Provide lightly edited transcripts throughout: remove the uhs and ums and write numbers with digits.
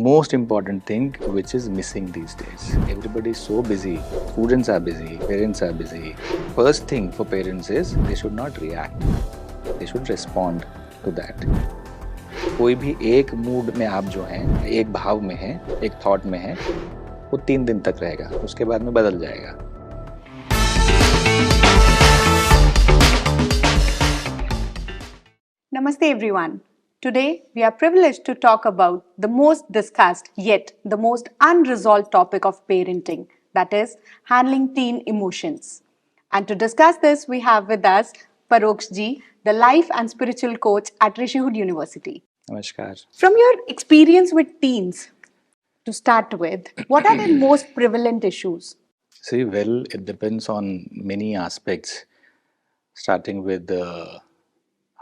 Most important thing which is missing these days. Everybody is so busy. Students are busy, parents are busy. First thing for parents is they should not react. They should respond to that. कोई भी एक mood में आप जो हैं, एक भाव में हैं, एक थॉट में हैं, वो 3 दिन तक रहेगा, उसके बाद में बदल जाएगा. Namaste everyone. Today we are privileged to talk about the most discussed yet the most unresolved topic of parenting, that is handling teen emotions. And to discuss this we have with us Paroksh ji, the life and spiritual coach at Rishihood University. Namaskar. From your experience with teens, to start with, what are the most prevalent issues? See, well, it depends on many aspects, starting with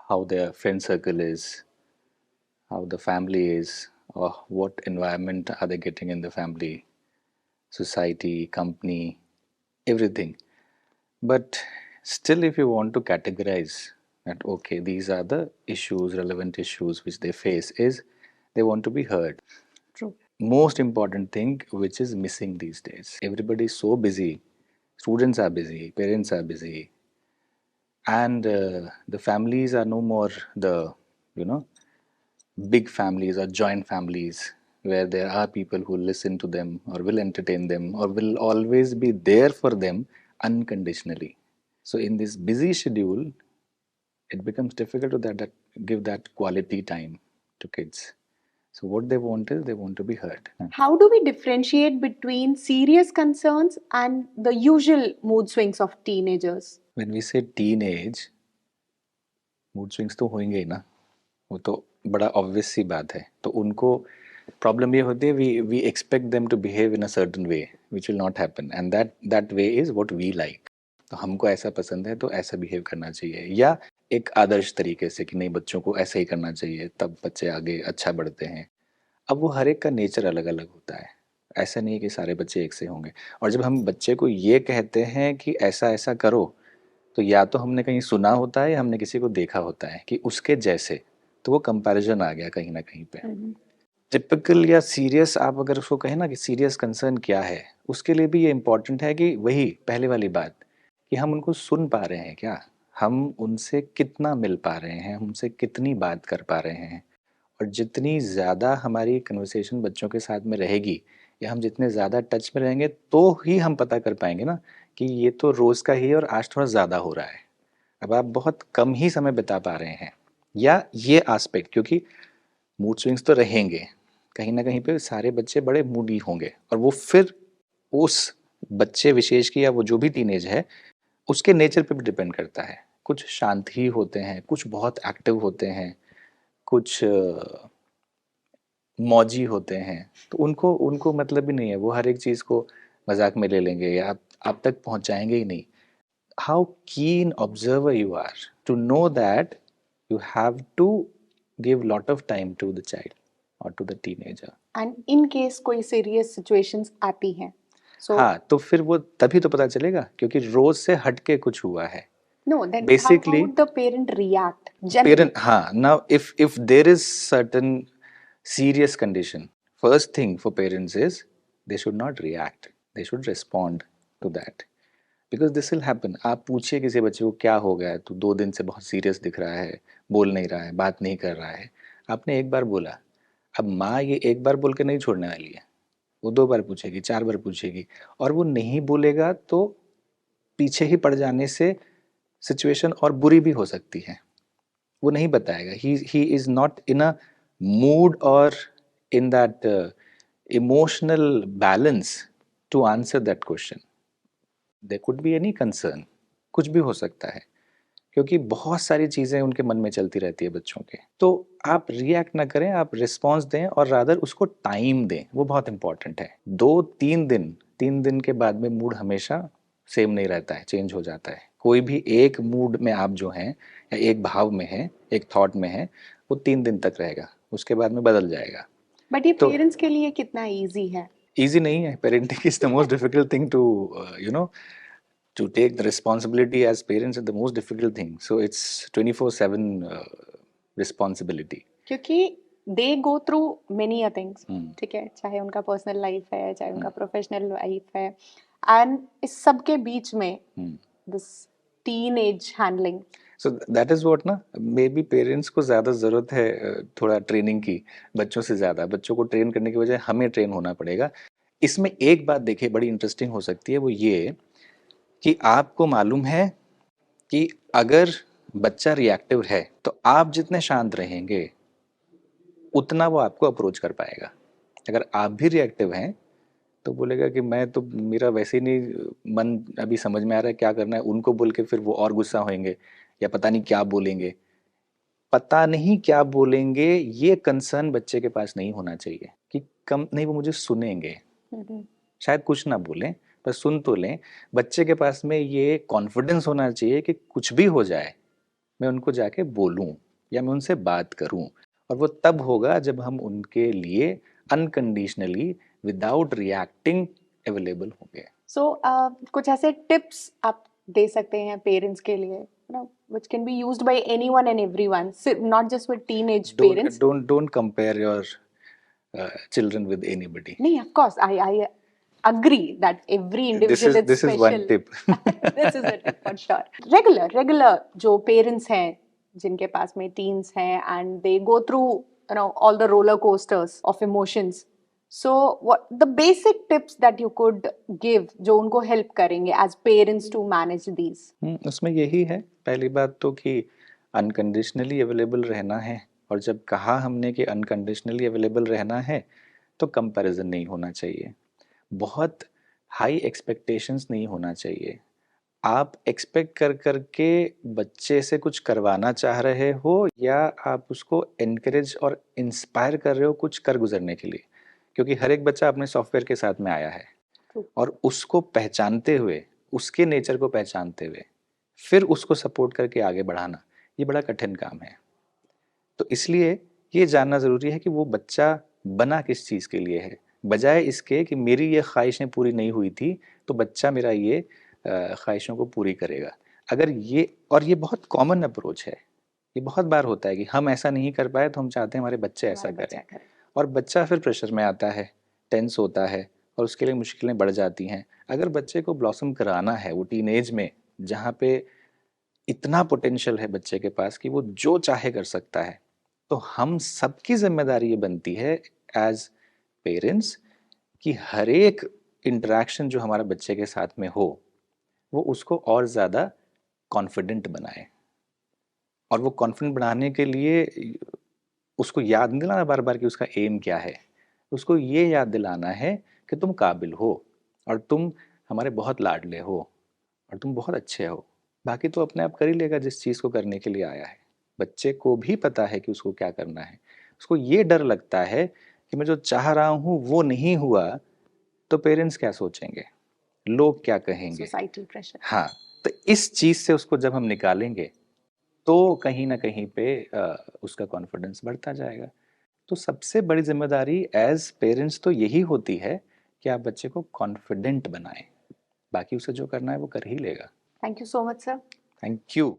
how their friend circle is, how the family is, or what environment are they getting in the family, society, company, everything. But still, if you want to categorize that, okay, these are the issues, relevant issues which they face, is they want to be heard. True. Most important thing which is missing these days. Everybody is so busy. Students are busy, parents are busy, and the families are no more the big families or joint families where there are people who listen to them or will entertain them or will always be there for them unconditionally. So in this busy schedule, it becomes difficult to give that quality time to kids. So what they want is they want to be heard. How do we differentiate between serious concerns and the usual mood swings of teenagers? When we say teenage, mood swings तो होंगे ही ना, वो तो बड़ा obvious सी बात है. तो उनको प्रॉब्लम ये होती है, we expect them to behave in a certain way which will not happen, and that way is what we like. तो हमको ऐसा पसंद है तो ऐसा बिहेव करना चाहिए, या एक आदर्श तरीके से कि नहीं बच्चों को ऐसा ही करना चाहिए, तब बच्चे आगे अच्छा बढ़ते हैं. अब वो हर एक का नेचर अलग अलग होता है, ऐसा नहीं है कि सारे बच्चे एक से होंगे. और जब हम बच्चे को ये कहते हैं कि ऐसा ऐसा करो, तो या तो हमने कहीं सुना होता है या हमने किसी को देखा होता है कि उसके जैसे, तो वो कंपैरिजन आ गया कहीं ना कहीं पे. टिपिकल या सीरियस आप अगर उसको कहें ना कि सीरियस कंसर्न क्या है, उसके लिए भी ये इम्पोर्टेंट है कि वही पहले वाली बात कि हम उनको सुन पा रहे हैं क्या, हम उनसे कितना मिल पा रहे हैं, हमसे कितनी बात कर पा रहे हैं. और जितनी ज़्यादा हमारी कन्वर्सेशन बच्चों के साथ में रहेगी या हम जितने ज़्यादा टच में रहेंगे तो ही हम पता कर पाएंगे ना कि ये तो रोज़ का ही और आज थोड़ा ज़्यादा हो रहा है. अब आप बहुत कम ही समय बिता पा रहे हैं, या ये एस्पेक्ट, क्योंकि मूड स्विंग्स तो रहेंगे कहीं ना कहीं पे, सारे बच्चे बड़े मूडी होंगे और वो फिर उस बच्चे विशेष की या वो जो भी टीनेज है उसके नेचर पे भी डिपेंड करता है. कुछ शांत ही होते हैं, कुछ बहुत एक्टिव होते हैं, कुछ मौजी होते हैं, तो उनको उनको मतलब ही नहीं है, वो हर एक चीज़ को मजाक में ले लेंगे या आप तक पहुंचाएंगे ही नहीं. How keen observer you are to know that you have to give lot of time to the child और to the teenager. And in case कोई सीरियस सिचुएशंस आती हैं, हाँ, तो फिर वो तभी तो पता चलेगा क्योंकि रोज से हटके कुछ हुआ है. No, then Basically, how would the parent react? Parent, now if there is certain serious condition, first thing for parents is they should not react. They should respond to that. Because this will happen. आप पूछिए किसी बच्चे को क्या हो गया है, तो 2 दिन से बहुत सीरियस दिख रहा है, बोल नहीं रहा है, बात नहीं कर रहा है. आपने एक बार बोला, अब माँ ये एक बार बोल के नहीं छोड़ने वाली है, वो 2 बार पूछेगी, 4 बार पूछेगी, और वो नहीं बोलेगा तो पीछे ही पड़ जाने से सिचुएशन और बुरी भी हो सकती है. वो नहीं बताएगा, he is not in a mood or in that emotional balance to answer that question. There could be any concern, कुछ भी हो सकता है, क्योंकि बहुत सारी चीज़ें उनके मन में चलती रहती है बच्चों के. तो आप रिएक्ट ना करें, आप रिस्पॉन्स दें और रादर उसको टाइम दें, वो बहुत इंपॉर्टेंट है. 3 दिन के बाद में मूड हमेशा सेम नहीं रहता है, चेंज हो जाता है. कोई भी एक मूड में आप जो हैं या एक भाव में हैं, एक थॉट में हैं, वो 3 दिन तक रहेगा, उसके बाद में बदल जाएगा. बट ये पेरेंट्स के लिए कितना इजी है? इजी नहीं है. Parenting is the most difficult thing to to take the responsibility as parents is the most difficult thing. So it's 24/7 responsibility. क्योंकि they go through many a things, hmm, ठीक है, चाहे उनका पर्सनल लाइफ है, चाहे उनका प्रोफेशनल लाइफ है, and इस सब के बीच में this teen age handling. So that is what ना, मे बी पेरेंट्स को ज़्यादा ज़रूरत है थोड़ा ट्रेनिंग की, बच्चों से ज़्यादा। बच्चों को ट्रेन करने की बजाय हमें ट्रेन होना पड़ेगा। इसमें एक बात देखिए बड़ी इंटरेस्टिंग हो सकती है, वो ये कि आपको मालूम है कि अगर बच्चा रिएक्टिव है तो आप जितने शांत रहेंगे उतना वो आपको अप्रोच कर पाएगा। अगर आप भी रिएक्टिव हैं तो बोलेगा कि मैं तो, मेरा वैसे ही नहीं मन अभी समझ में आ रहा है क्या करना है, उनको बोल के फिर वो और गुस्सा होंगे या पता नहीं क्या बोलेंगे। पता नहीं क्या बोलेंगे ये कंसर्न बच्चे के पास नहीं होना चाहिए कि कम नहीं वो मुझे सुनेंगे, शायद कुछ ना बोलें पर सुन तो लें। बच्चे के पास में ये कॉन्फिडेंस होना चाहिए कि कुछ भी हो जाए मैं उनको जाके बोलूं या मैं उनसे बात करूं। और वो तब होगा जब हम उनके लिए अनकंडीशनली विदाउट रिएक्टिंग अवेलेबल होंगे। सो कुछ ऐसे टिप्स आप दे सकते हैं पेरेंट्स के लिए, you know, which can be used by anyone and everyone, not just with teenage parents. Don't compare your children with anybody. नहीं, of course, I agree that every individual is this is one special. Tip. This is a tip for sure. Regular जो parents हैं, जिनके पास में teens हैं, and they go through, you know, all the roller coasters of emotions. So what the basic tips that you could give जो उनको help करेंगे as parents to manage these? उसमें यही है पहली बात तो कि अनकंडीशनली अवेलेबल रहना है। और जब कहा हमने कि अनकंडीशनली अवेलेबल रहना है तो कंपैरिजन नहीं होना चाहिए, बहुत हाई एक्सपेक्टेशंस नहीं होना चाहिए। आप एक्सपेक्ट कर कर के बच्चे से कुछ करवाना चाह रहे हो या आप उसको एनकरेज और इंस्पायर कर रहे हो कुछ कर गुजरने के लिए, क्योंकि हर एक बच्चा अपने सॉफ्टवेयर के साथ में आया है। True. और उसको पहचानते हुए, उसके नेचर को पहचानते हुए फिर उसको सपोर्ट करके आगे बढ़ाना ये बड़ा कठिन काम है। तो इसलिए ये जानना ज़रूरी है कि वो बच्चा बना किस चीज़ के लिए है, बजाय इसके कि मेरी ये ख्वाहिशें पूरी नहीं हुई थी तो बच्चा मेरा ये ख्वाहिशों को पूरी करेगा। अगर ये, और ये बहुत कॉमन अप्रोच है, ये बहुत बार होता है कि हम ऐसा नहीं कर पाए तो हम चाहते हैं हमारे बच्चे ऐसा हमारा बच्चा करें। करे. और बच्चा फिर प्रेशर में आता है, टेंस होता है और उसके लिए मुश्किलें बढ़ जाती हैं। अगर बच्चे को ब्लॉसम कराना है वो टीनेज में, जहाँ पे इतना पोटेंशियल है बच्चे के पास कि वो जो चाहे कर सकता है, तो हम सबकी जिम्मेदारी ये बनती है एज पेरेंट्स कि हर एक इंटरेक्शन जो हमारा बच्चे के साथ में हो वो उसको और ज़्यादा कॉन्फिडेंट बनाए। और वो कॉन्फिडेंट बनाने के लिए उसको याद नहीं दिलाना बार बार कि उसका एम क्या है, उसको ये याद दिलाना है कि तुम काबिल हो और तुम हमारे बहुत लाडले हो और तुम बहुत अच्छे हो। बाकी तो अपने आप कर ही लेगा जिस चीज़ को करने के लिए आया है। बच्चे को भी पता है कि उसको क्या करना है। उसको ये डर लगता है कि मैं जो चाह रहा हूँ वो नहीं हुआ तो पेरेंट्स क्या सोचेंगे, लोग क्या कहेंगे। Societal pressure. हाँ, तो इस चीज़ से उसको जब हम निकालेंगे तो कहीं ना कहीं पे उसका कॉन्फिडेंस बढ़ता जाएगा। तो सबसे बड़ी जिम्मेदारी एज पेरेंट्स तो यही होती है कि आप बच्चे को कॉन्फिडेंट बनाएं, बाकी उसे जो करना है वो कर ही लेगा। Thank you so much, sir. Thank you.